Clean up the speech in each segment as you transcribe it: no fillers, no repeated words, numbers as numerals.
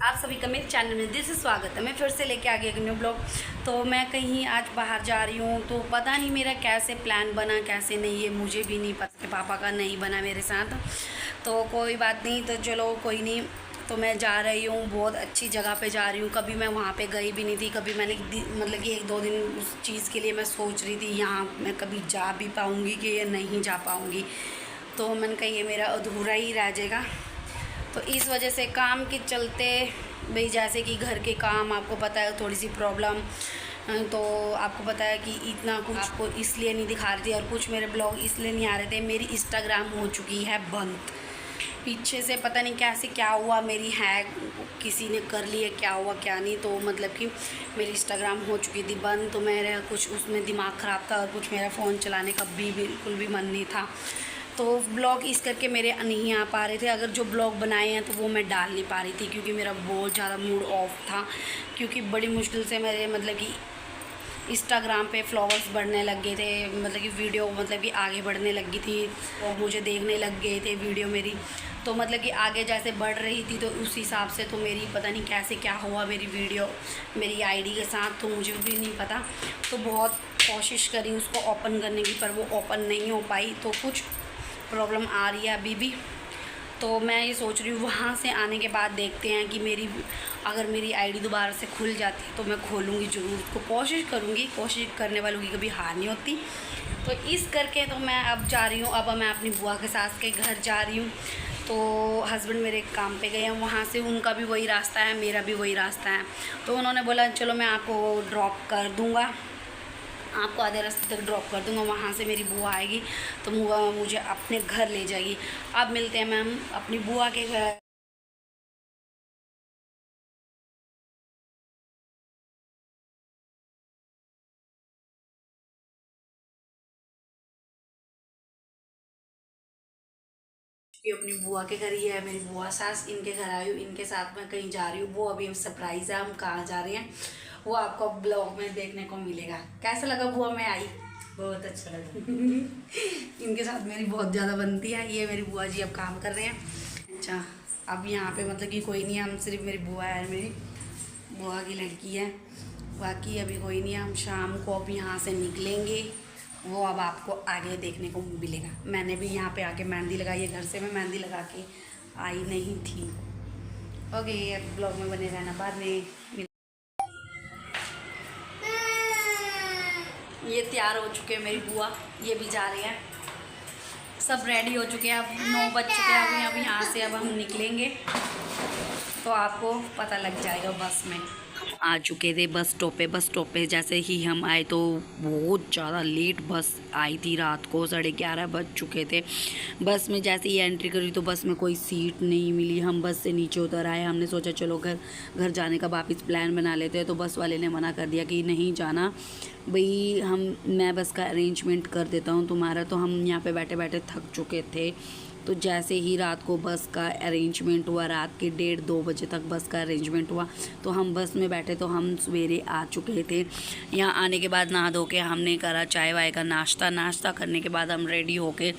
आप सभी का मेरे चैनल में दिल से स्वागत है। मैं फिर से लेके आ गई एक न्यू ब्लॉग। तो मैं कहीं आज बाहर जा रही हूँ, तो पता नहीं मेरा कैसे प्लान बना कैसे नहीं, ये मुझे भी नहीं पता। पापा का नहीं बना मेरे साथ, तो कोई बात नहीं, तो चलो कोई नहीं। तो मैं जा रही हूँ, बहुत अच्छी जगह पे जा रही हूँ। कभी मैं वहाँ पे गई भी नहीं थी, कभी मैंने मतलब कि 1-2 दिन उस चीज़ के लिए मैं सोच रही थी यहाँ मैं कभी जा भी पाऊँगी कि ये नहीं जा पाऊँगी। तो मैंने कहा ये मेरा अधूरा ही रह जाएगा। तो इस वजह से काम के चलते भाई, जैसे कि घर के काम आपको पता है, थोड़ी सी प्रॉब्लम, तो आपको पता है कि इतना कुछ आपको इसलिए नहीं दिखा रही थी और कुछ मेरे ब्लॉग इसलिए नहीं आ रहे थे। मेरी इंस्टाग्राम हो चुकी है बंद, पीछे से पता नहीं कैसे क्या हुआ, मेरी हैक किसी ने कर ली है, क्या हुआ क्या नहीं। तो मतलब कि मेरी इंस्टाग्राम हो चुकी थी बंद, तो मेरा कुछ उसमें दिमाग ख़राब था और कुछ मेरा फ़ोन चलाने का भी बिल्कुल भी मन नहीं था। तो ब्लॉग इस करके मेरे नहीं आ पा रहे थे। अगर जो ब्लॉग बनाए हैं तो वो मैं डाल नहीं पा रही थी, क्योंकि मेरा बहुत ज़्यादा मूड ऑफ था। क्योंकि बड़ी मुश्किल से मेरे मतलब कि इंस्टाग्राम पे फॉलोअर्स बढ़ने लग गए थे, मतलब कि वीडियो मतलब कि आगे बढ़ने लगी थी और मुझे देखने लग गए थे वीडियो मेरी। तो मतलब कि आगे जैसे बढ़ रही थी तो उस हिसाब से तो मेरी पता नहीं कैसे क्या हुआ मेरी वीडियो मेरी आईडी के साथ, तो मुझे भी नहीं पता। तो बहुत कोशिश करी उसको ओपन करने की, पर वो ओपन नहीं हो पाई। तो कुछ प्रॉब्लम आ रही है अभी भी। तो मैं ये सोच रही हूँ वहाँ से आने के बाद देखते हैं कि अगर मेरी आईडी दोबारा से खुल जाती है तो मैं खोलूँगी ज़रूर, उसको कोशिश करूँगी। कोशिश करने वालों की कभी हार नहीं होती। तो इस करके तो मैं अब जा रही हूँ, अब मैं अपनी बुआ के सास के घर जा रही हूँ। तो हस्बैंड मेरे काम पे गए हैं, वहाँ से उनका भी वही रास्ता है, मेरा भी वही रास्ता है। तो उन्होंने बोला चलो मैं आपको ड्रॉप कर दूँगा, आपको आधे रास्ते तक ड्रॉप कर दूँगा, वहाँ से मेरी बुआ आएगी तो मुझे अपने घर ले जाएगी। अब मिलते हैं मैम अपनी बुआ के घर। ये अपनी बुआ के घर ही है, मेरी बुआ सास, इनके घर आई हूँ, इनके साथ मैं कहीं जा रही हूँ। वो अभी सरप्राइज़ है, हम कहाँ जा रहे हैं वो आपको ब्लॉग में देखने को मिलेगा। कैसा लगा बुआ मैं आई? बहुत अच्छा लगा। इनके साथ मेरी बहुत ज़्यादा बनती है। ये मेरी बुआ जी अब काम कर रहे हैं। अच्छा, अब यहाँ पे मतलब कि कोई नहीं है, हम सिर्फ मेरी बुआ है, मेरी बुआ की लड़की है, बाकी अभी कोई नहीं है। हम शाम को अब यहाँ से निकलेंगे, वो अब आपको आगे देखने को मिलेगा। मैंने भी यहाँ पे आके मेहंदी लगाई है, घर से मैं मेहंदी लगा के आई नहीं थी। ओके, अब ब्लॉग में बने रहना, बाद में। ये तैयार हो चुके हैं मेरी बुआ, ये भी जा रहे हैं, सब रेडी हो चुके हैं। अब 9 बज चुके हैं, अब यहाँ से अब हम निकलेंगे तो आपको पता लग जाएगा। बस में आ चुके थे बस स्टॉप पे। बस स्टॉप पे जैसे ही हम आए तो बहुत ज़्यादा लेट बस आई थी, रात को 11:30 बज चुके थे। बस में जैसे ही एंट्री करी तो बस में कोई सीट नहीं मिली। हम बस से नीचे उतर आए, हमने सोचा चलो घर जाने का वापस प्लान बना लेते हैं। तो बस वाले ने मना कर दिया कि नहीं जाना भाई, मैं बस का अरेंजमेंट कर देता हूँ तुम्हारा। तो हम यहाँ पे बैठे बैठे थक चुके थे। तो जैसे ही रात को बस का अरेंजमेंट हुआ, रात के 1:30-2 बजे तक बस का अरेंजमेंट हुआ, तो हम बस में बैठे। तो हम सवेरे आ चुके थे। यहाँ आने के बाद नहा धो के हमने करा चाय वाय का नाश्ता करने के बाद हम रेडी होके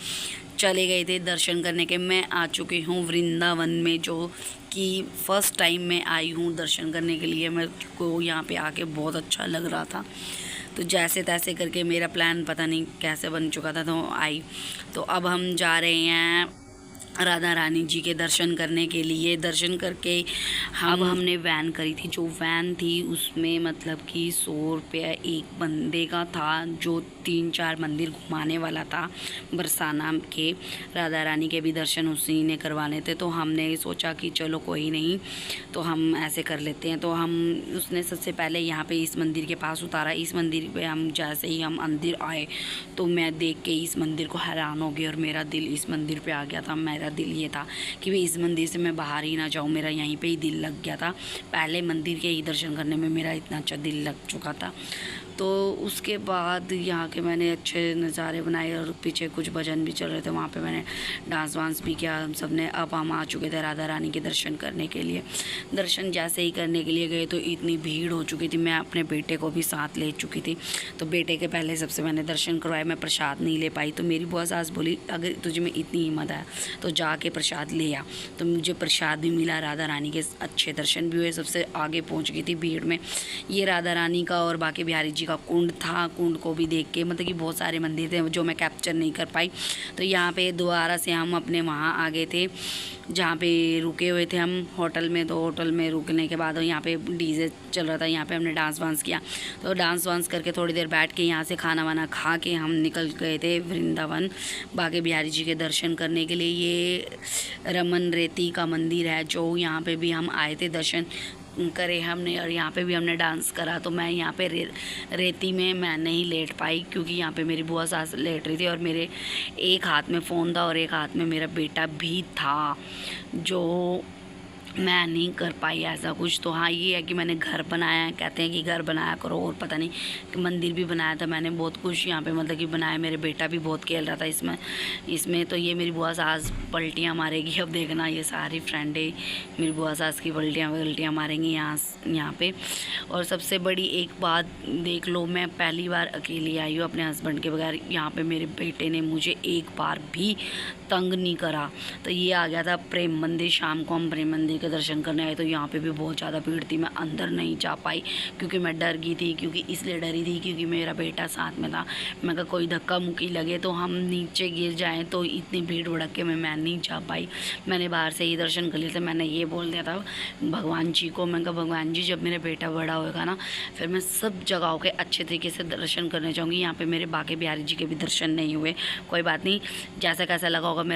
चले गए थे दर्शन करने के। मैं आ चुकी हूँ वृंदावन में, जो कि फ़र्स्ट टाइम मैं आई हूँ दर्शन करने के लिए। मेरे को यहाँ पे आके बहुत अच्छा लग रहा था। तो जैसे तैसे करके मेरा प्लान पता नहीं कैसे बन चुका था, तो आई। तो अब हम जा रहे हैं राधा रानी जी के दर्शन करने के लिए। दर्शन करके अब हमने वैन करी थी। जो वैन थी उसमें मतलब कि 100 रुपये एक बंदे का था, जो 3-4 मंदिर घुमाने वाला था बरसाना के। राधा रानी के भी दर्शन उसी ने करवाने थे। तो हमने सोचा कि चलो कोई नहीं, तो हम ऐसे कर लेते हैं। तो उसने सबसे पहले यहाँ पे इस मंदिर के पास उतारा। इस मंदिर पे हम जैसे ही हम अंदर आए तो मैं देख के इस मंदिर को हैरान हो गई और मेरा दिल इस मंदिर पे आ गया था। मेरा दिल ये था कि भाई इस मंदिर से मैं बाहर ही ना जाऊँ, मेरा यहीं पे ही दिल लग गया था। पहले मंदिर के ही दर्शन करने में मेरा इतना अच्छा दिल लग चुका था। तो उसके बाद यहाँ के मैंने अच्छे नज़ारे बनाए और पीछे कुछ भजन भी चल रहे थे, वहाँ पे मैंने डांस वांस भी किया हम सब ने। अब हम आ चुके थे राधा रानी के दर्शन करने के लिए। दर्शन जैसे ही करने के लिए गए तो इतनी भीड़ हो चुकी थी, मैं अपने बेटे को भी साथ ले चुकी थी। तो बेटे के पहले सबसे मैंने दर्शन करवाए, मैं प्रसाद नहीं ले पाई। तो मेरी बुआ सास बोली अगर तुझे में इतनी हिम्मत है तो जाके प्रसाद ले आ। तो मुझे प्रसाद भी मिला, राधा रानी के अच्छे दर्शन भी हुए, सबसे आगे पहुँच गई थी भीड़ में। ये राधा रानी का और बाकी बिहारी जी का कुंड था, कुंड को भी देख के मतलब कि बहुत सारे मंदिर थे जो मैं कैप्चर नहीं कर पाई। तो यहाँ पे दोबारा से हम अपने वहाँ आ गए थे जहाँ पे रुके हुए थे हम होटल में। तो होटल में रुकने के बाद यहाँ पे डीजे चल रहा था, यहाँ पे हमने डांस वांस किया। तो डांस वांस करके थोड़ी देर बैठ के यहाँ से खाना वाना खा के हम निकल गए थे वृंदावन बाके बिहारी जी के दर्शन करने के लिए। ये रमन रेती का मंदिर है जो यहाँ पे भी हम आए थे दर्शन करे हमने, और यहाँ पे भी हमने डांस करा। तो मैं यहाँ पे रेती में मैं नहीं लेट पाई क्योंकि यहाँ पे मेरी बुआ सास लेट रही थी और मेरे एक हाथ में फ़ोन था और एक हाथ में मेरा बेटा भी था, जो मैं नहीं कर पाई ऐसा कुछ। तो हाँ ये है कि मैंने घर बनाया है, कहते हैं कि घर बनाया करो, और पता नहीं कि मंदिर भी बनाया था मैंने, बहुत कुछ यहाँ पे मतलब कि बनाया। मेरे बेटा भी बहुत खेल रहा था इसमें। तो ये मेरी बुआ सास पलटियाँ मारेगी, अब देखना ये सारी फ्रेंडें मेरी बुआ सास की पलटियाँ मारेंगी यहाँ पे। और सबसे बड़ी एक बात देख लो, मैं पहली बार अकेली आई हूँ अपने हस्बैंड के बगैर। यहाँ पे मेरे बेटे ने मुझे एक बार भी तंग नहीं करा। तो ये आ गया था प्रेम मंदिर, शाम को हम प्रेम मंदिर के दर्शन करने आए। तो यहाँ पे भी बहुत ज़्यादा भीड़ थी, मैं अंदर नहीं जा पाई क्योंकि मैं डर गई थी। क्योंकि इसलिए डरी थी क्योंकि मेरा बेटा साथ में था। मैं कहा कोई धक्का मुक्की लगे तो हम नीचे गिर जाएं, तो इतनी भीड़ भड़क में मैं नहीं जा पाई। मैंने बाहर से ही दर्शन कर लिए थे। मैंने ये बोल दिया था भगवान जी को, मैं कहा भगवान जी जब मेरा बेटा बड़ा होगा ना फिर मैं सब जगहों के अच्छे तरीके से दर्शन करने जाऊँगी। यहाँ पर मेरे बाके बिहारी जी के भी दर्शन नहीं हुए, कोई बात नहीं, जैसा कैसा लगा होगा मेरा